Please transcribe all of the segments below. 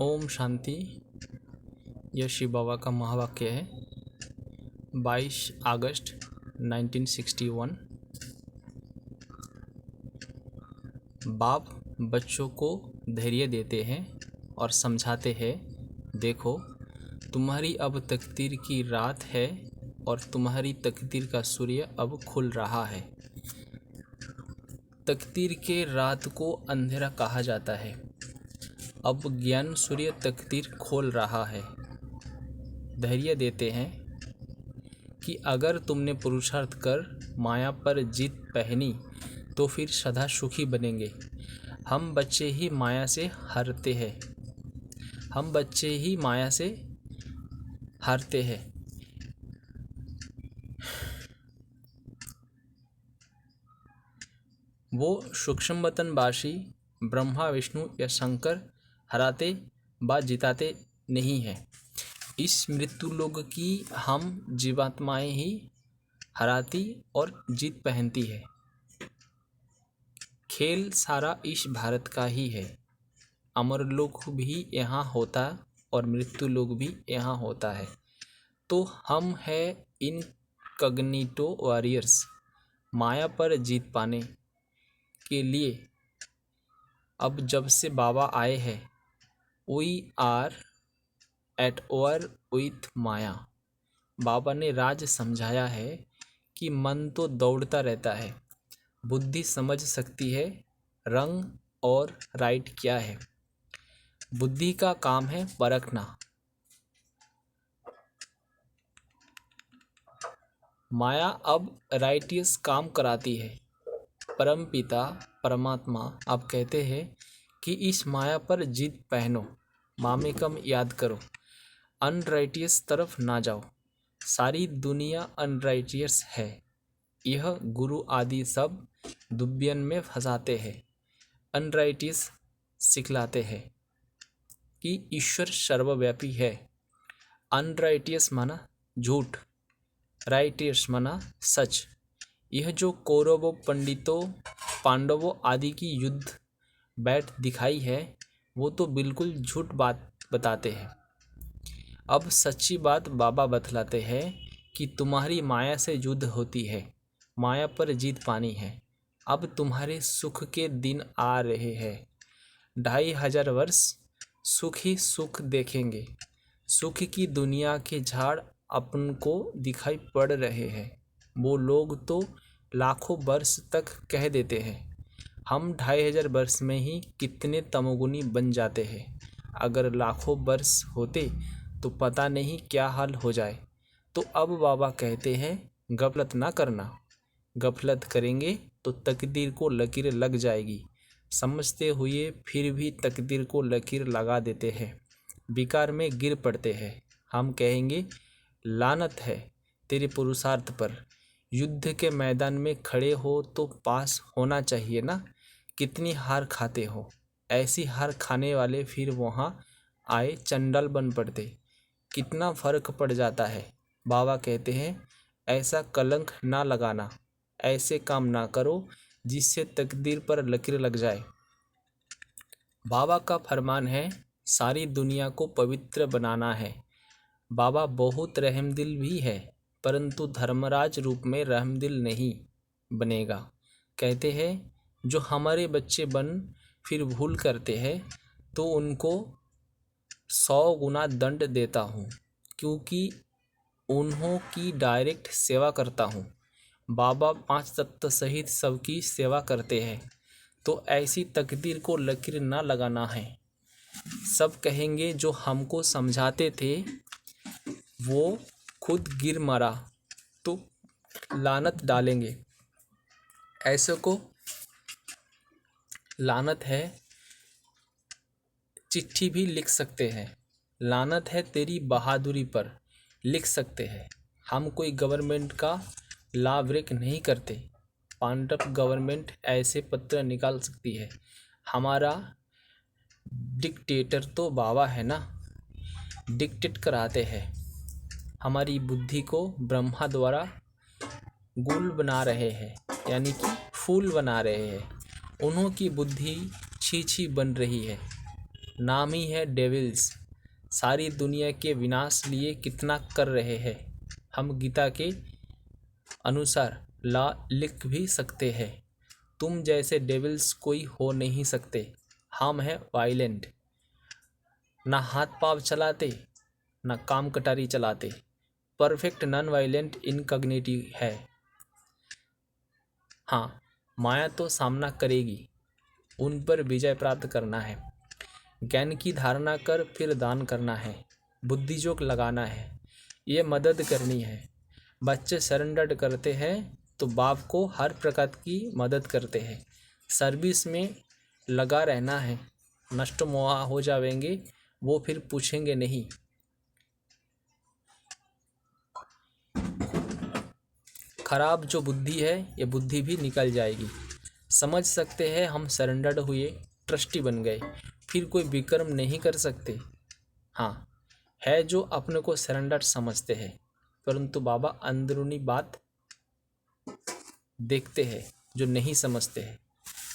ओम शांति। यह शिव बाबा का महावाक्य है। 22 अगस्त 1961। बाप बच्चों को धैर्य देते हैं और समझाते हैं, देखो तुम्हारी अब तकदीर की रात है और तुम्हारी तकदीर का सूर्य अब खुल रहा है। तकदीर के रात को अंधेरा कहा जाता है। अब ज्ञान सूर्य तकदीर खोल रहा है। धैर्य देते हैं कि अगर तुमने पुरुषार्थ कर माया पर जीत पहनी तो फिर सदा सुखी बनेंगे। हम बच्चे ही माया से हारते हैं। हम बच्चे ही माया से हारते हैं। वो सूक्ष्म वतनवासी ब्रह्मा विष्णु या शंकर हराते व जिताते नहीं हैं। इस मृत्यु लोक की हम जीवात्माएं ही हराती और जीत पहनती है। खेल सारा इस भारत का ही है। अमरलोक भी यहाँ होता और मृत्यु लोक भी यहाँ होता है। तो हम है इनकॉग्निटो वॉरियर्स। माया पर जीत पाने के लिए अब जब से बाबा आए हैं, we are at war with maya. बाबा ने राज समझाया है कि मन तो दौड़ता रहता है, बुद्धि समझ सकती है रंग और राइट क्या है। बुद्धि का काम है परखना। माया अब राइटियस काम कराती है। परमपिता परमात्मा अब कहते हैं कि इस माया पर जीत पहनो, मामेकम याद करो, अनराइटियस तरफ ना जाओ। सारी दुनिया अनराइटियस है। यह गुरु आदि सब दुबियन में फंसाते हैं। अनराइटियस सिखलाते हैं कि ईश्वर सर्वव्यापी है। अनराइटियस माना झूठ, राइटियस माना सच। यह जो कौरवों पंडितों पांडवों आदि की युद्ध बैठ दिखाई है, वो तो बिल्कुल झूठ बात बताते हैं। अब सच्ची बात बाबा बतलाते हैं कि तुम्हारी माया से युद्ध होती है, माया पर जीत पानी है। अब तुम्हारे सुख के दिन आ रहे हैं। 2500 वर्ष सुख ही सुख देखेंगे। सुख की दुनिया के झाड़ अपन को दिखाई पड़ रहे हैं। वो लोग तो लाखों वर्ष तक कह देते हैं। हम 2500 वर्ष में ही कितने तमोगुनी बन जाते हैं। अगर लाखों वर्ष होते तो पता नहीं क्या हाल हो जाए। तो अब बाबा कहते हैं गफलत ना करना। गफलत करेंगे तो तकदीर को लकीर लग जाएगी। समझते हुए फिर भी तकदीर को लकीर लगा देते हैं, विकार में गिर पड़ते हैं। हम कहेंगे लानत है तेरे पुरुषार्थ पर। युद्ध के मैदान में खड़े हो तो पास होना चाहिए ना। कितनी हार खाते हो। ऐसी हार खाने वाले फिर वहाँ आए चंडाल बन पड़ते। कितना फर्क पड़ जाता है। बाबा कहते हैं ऐसा कलंक ना लगाना, ऐसे काम ना करो जिससे तकदीर पर लकीर लग जाए। बाबा का फरमान है सारी दुनिया को पवित्र बनाना है। बाबा बहुत रहमदिल भी है, परंतु धर्मराज रूप में रहमदिल नहीं बनेगा। कहते हैं जो हमारे बच्चे बन फिर भूल करते हैं तो उनको 100 गुना दंड देता हूँ, क्योंकि उन्हों की डायरेक्ट सेवा करता हूँ। बाबा 5 तत्व सहित सबकी सेवा करते हैं, तो ऐसी तकदीर को लकीर ना लगाना है। सब कहेंगे जो हमको समझाते थे वो खुद गिर मरा तो लानत डालेंगे। ऐसे को लानत है, चिट्ठी भी लिख सकते हैं। लानत है तेरी बहादुरी पर, लिख सकते हैं। हम कोई गवर्नमेंट का लॉ ब्रेक नहीं करते। पांडव गवर्नमेंट ऐसे पत्र निकाल सकती है। हमारा डिक्टेटर तो बाबा है ना, डिक्टेट कराते हैं। हमारी बुद्धि को ब्रह्मा द्वारा गुल बना रहे हैं, यानी कि फूल बना रहे हैं। उन्हों की बुद्धि छी छी बन रही है। नाम ही है डेविल्स। सारी दुनिया के विनाश लिए कितना कर रहे हैं। हम गीता के अनुसार ला लिख भी सकते हैं। तुम जैसे डेविल्स कोई हो नहीं सकते। हम हैं वायलेंट, ना हाथ पाँव चलाते ना काम कटारी चलाते। परफेक्ट नॉन वायलेंट इनकॉग्निटी है। हाँ, माया तो सामना करेगी, उन पर विजय प्राप्त करना है। ज्ञान की धारणा कर फिर दान करना है। बुद्धिजोग लगाना है, ये मदद करनी है। बच्चे सरेंडर करते हैं तो बाप को हर प्रकार की मदद करते हैं। सर्विस में लगा रहना है। नष्ट मोहा हो जाएंगे, वो फिर पूछेंगे नहीं। खराब जो बुद्धि है ये बुद्धि भी निकल जाएगी। समझ सकते हैं हम सरेंडर्ड हुए, ट्रस्टी बन गए, फिर कोई विक्रम नहीं कर सकते। हाँ, है जो अपने को सरेंडर समझते हैं, परंतु बाबा अंदरूनी बात देखते हैं जो नहीं समझते हैं।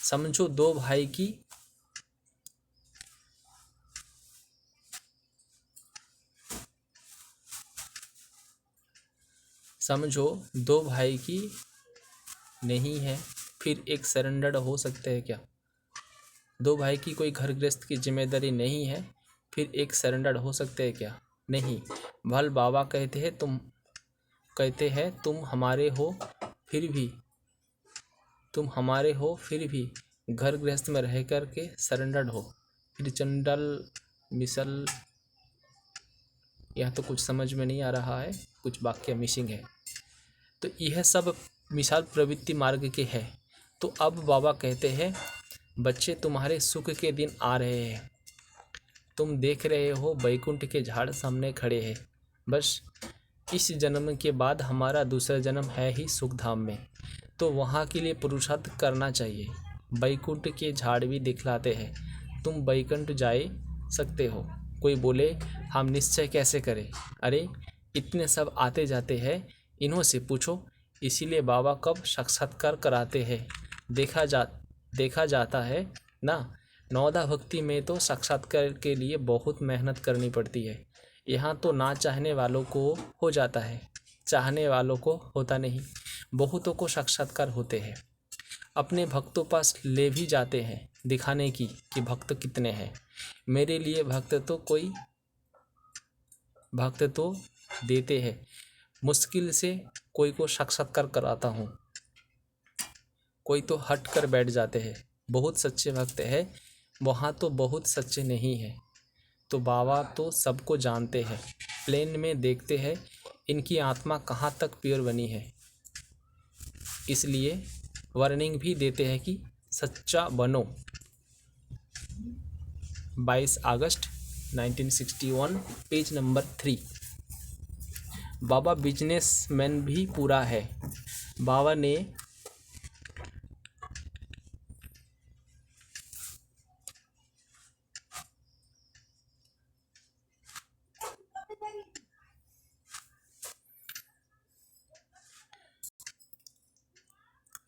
समझो दो भाई की नहीं है, फिर एक सरेंडर्ड हो सकते हैं क्या? दो भाई की कोई घर गृहस्थ की जिम्मेदारी नहीं है, फिर एक सरेंडर्ड हो सकते हैं क्या? नहीं। भल बाबा कहते हैं तुम हमारे हो, फिर भी घर गृहस्थ में रह कर के सरेंडर्ड हो। फिर चंडल मिसल, यह तो कुछ समझ में नहीं आ रहा है, कुछ वाक्य मिसिंग है। तो यह सब मिसाल प्रवृत्ति मार्ग के है। तो अब बाबा कहते हैं, बच्चे तुम्हारे सुख के दिन आ रहे हैं। तुम देख रहे हो बैकुंठ के झाड़ सामने खड़े हैं। बस इस जन्म के बाद हमारा दूसरा जन्म है ही सुखधाम में, तो वहाँ के लिए पुरुषार्थ करना चाहिए। बैकुंठ के झाड़ भी दिखलाते हैं, तुम बैकुंठ जा सकते हो। कोई बोले हम निश्चय कैसे करें? अरे इतने सब आते जाते हैं, इन्हों से पूछो। इसीलिए बाबा कब साक्षात्कार कराते हैं, देखा जाता है ना। नवदा भक्ति में तो साक्षात्कार के लिए बहुत मेहनत करनी पड़ती है। यहाँ तो ना चाहने वालों को हो जाता है, चाहने वालों को होता नहीं। बहुतों को साक्षात्कार होते हैं, अपने भक्तों पास ले भी जाते हैं दिखाने की कि भक्त कितने हैं। मेरे लिए भक्त तो देते हैं, मुश्किल से कोई को साक्षात्कार कराता हूँ। कोई तो हट कर बैठ जाते हैं। बहुत सच्चे भक्त हैं, वहाँ तो बहुत सच्चे नहीं हैं। तो बाबा तो सबको जानते हैं, प्लेन में देखते हैं इनकी आत्मा कहाँ तक प्योर बनी है। इसलिए वार्निंग भी देते हैं कि सच्चा बनो। 22 अगस्त 1961, पेज नंबर 3। बाबा बिजनेसमैन भी पूरा है। बाबा ने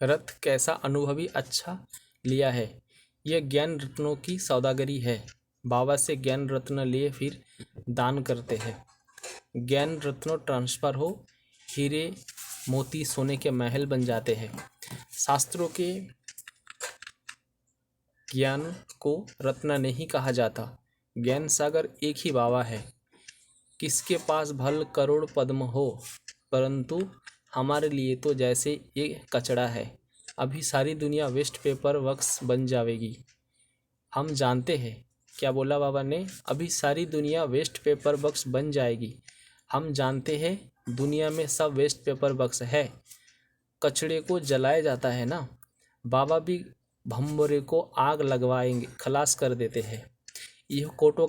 रथ कैसा अनुभवी अच्छा लिया है। यह ज्ञान रत्नों की सौदागरी है। बाबा से ज्ञान रत्न लिए फिर दान करते हैं। ज्ञान रत्नों ट्रांसफ़र हो, हीरे मोती सोने के महल बन जाते हैं। शास्त्रों के ज्ञान को रत्न नहीं कहा जाता। ज्ञान सागर एक ही बाबा है। किसके पास भल करोड़ पद्म हो, परंतु हमारे लिए तो जैसे ये कचड़ा है। अभी सारी दुनिया वेस्ट पेपर वर्क्स बन जाएगी। हम जानते हैं। क्या बोला बाबा ने? अभी सारी दुनिया वेस्ट पेपर बक्स बन जाएगी। हम जानते हैं दुनिया में सब वेस्ट पेपर बक्स है। कचड़े को जलाया जाता है ना। बाबा भी भंबोरे को आग लगवाएंगे, खलास कर देते हैं। यह कांटों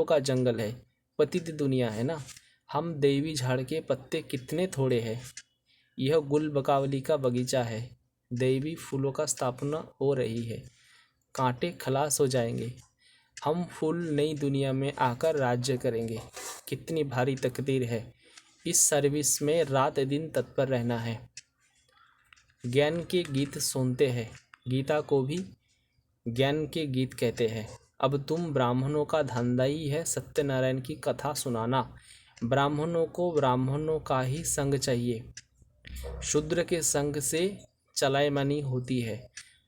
का जंगल है, पतित दुनिया है ना। हम देवी झाड़ के पत्ते कितने थोड़े हैं। यह गुल बकावली का बगीचा है। देवी फूलों का स्थापना हो रही है। कांटे खलास हो जाएंगे। हम फूल नई दुनिया में आकर राज्य करेंगे। कितनी भारी तकदीर है। इस सर्विस में रात दिन तत्पर रहना है। ज्ञान के गीत सुनते हैं। गीता को भी ज्ञान के गीत कहते हैं। अब तुम ब्राह्मणों का धंधा ही है सत्यनारायण की कथा सुनाना। ब्राह्मणों को ब्राह्मणों का ही संग चाहिए, शूद्र के संग से चलायमनी होती है।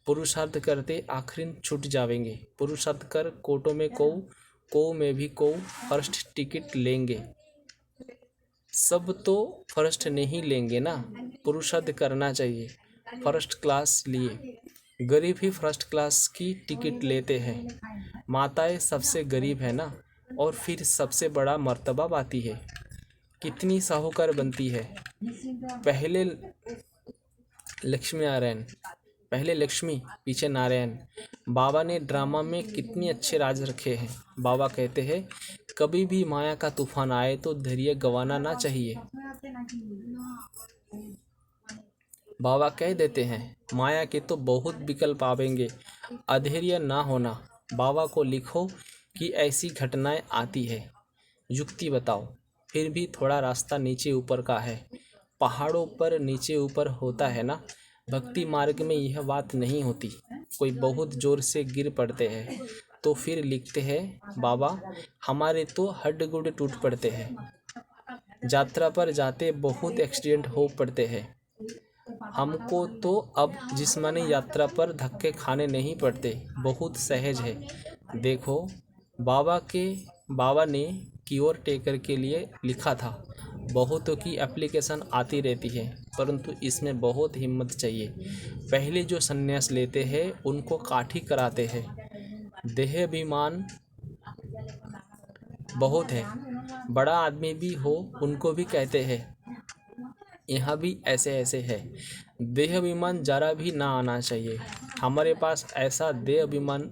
पुरुषार्थ करते आखिर छूट जावेंगे, पुरुषार्थ कर कोटों में को में भी को फर्स्ट टिकट लेंगे। सब तो फर्स्ट नहीं लेंगे ना, पुरुषार्थ करना चाहिए फर्स्ट क्लास लिए। गरीब ही फर्स्ट क्लास की टिकट लेते हैं। माताएं सबसे गरीब है ना, और फिर सबसे बड़ा मर्तबा पाती है। कितनी साहूकार बनती है। पहले लक्ष्मी नारायण, पहले लक्ष्मी पीछे नारायण। बाबा ने ड्रामा में कितने अच्छे राज रखे हैं। बाबा कहते हैं कभी भी माया का तूफान आए तो धैर्य गंवाना ना चाहिए। बाबा कह देते हैं माया के तो बहुत विकल्प आवेंगे, अधैर्य ना होना। बाबा को लिखो कि ऐसी घटनाएं आती है, युक्ति बताओ। फिर भी थोड़ा रास्ता नीचे ऊपर का है, पहाड़ों पर नीचे ऊपर होता है ना। भक्ति मार्ग में यह बात नहीं होती। कोई बहुत जोर से गिर पड़ते हैं तो फिर लिखते हैं बाबा हमारे तो हड्ड गुड़ टूट पड़ते हैं। यात्रा पर जाते बहुत एक्सीडेंट हो पड़ते हैं। हमको तो अब जिस्मानी यात्रा पर धक्के खाने नहीं पड़ते, बहुत सहज है। देखो बाबा ने क्योर टेकर के लिए लिखा था। बहुतों की एप्लीकेशन आती रहती है, परंतु इसमें बहुत हिम्मत चाहिए। पहले जो संन्यास लेते हैं उनको काठी कराते हैं। देह अभिमान बहुत है, बड़ा आदमी भी हो उनको भी कहते हैं। यहाँ भी ऐसे ऐसे है। देह अभिमान जरा भी ना आना चाहिए। हमारे पास ऐसा देह अभिमान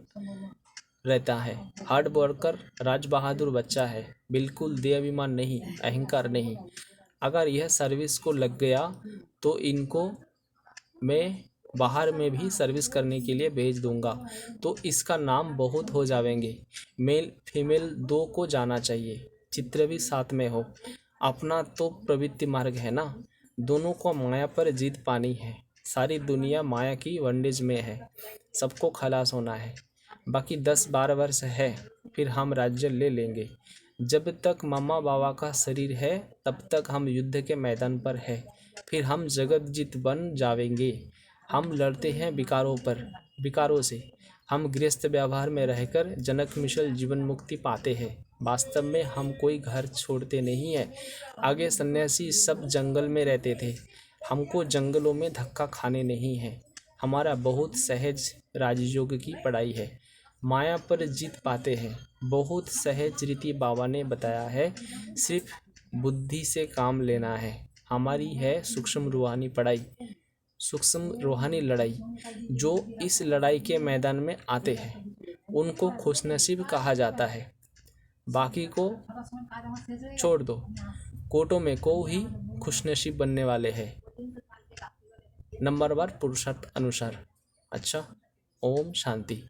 रहता है। हार्ड वर्कर राज बहादुर बच्चा है, बिल्कुल देह अभिमान नहीं, अहंकार नहीं। अगर यह सर्विस को लग गया तो इनको मैं बाहर में भी सर्विस करने के लिए भेज दूंगा, तो इसका नाम बहुत हो जाएंगे। मेल फीमेल दो को जाना चाहिए, चित्र भी साथ में हो। अपना तो प्रवृत्ति मार्ग है ना, दोनों को माया पर जीत पानी है। सारी दुनिया माया की बंडेज में है, सबको खलास होना है। बाकी 10-12 वर्ष है, फिर हम राज्य ले लेंगे। जब तक मम्मा बाबा का शरीर है तब तक हम युद्ध के मैदान पर है, फिर हम जगत जीत बन जावेंगे। हम लड़ते हैं विकारों से। हम गृहस्थ व्यवहार में रहकर जनक मिशल जीवन मुक्ति पाते हैं। वास्तव में हम कोई घर छोड़ते नहीं है। आगे सन्यासी सब जंगल में रहते थे, हमको जंगलों में धक्का खाने नहीं है। हमारा बहुत सहज राजयोग की पढ़ाई है, माया पर जीत पाते हैं। बहुत सहज रीति बाबा ने बताया है, सिर्फ बुद्धि से काम लेना है। हमारी है सूक्ष्म रूहानी पढ़ाई, सूक्ष्म रूहानी लड़ाई। जो इस लड़ाई के मैदान में आते हैं उनको खुशनसीब कहा जाता है, बाकी को छोड़ दो। कोटों में को ही खुशनसीब बनने वाले हैं, नंबरवार पुरुषार्थ अनुसार। अच्छा, ओम शांति।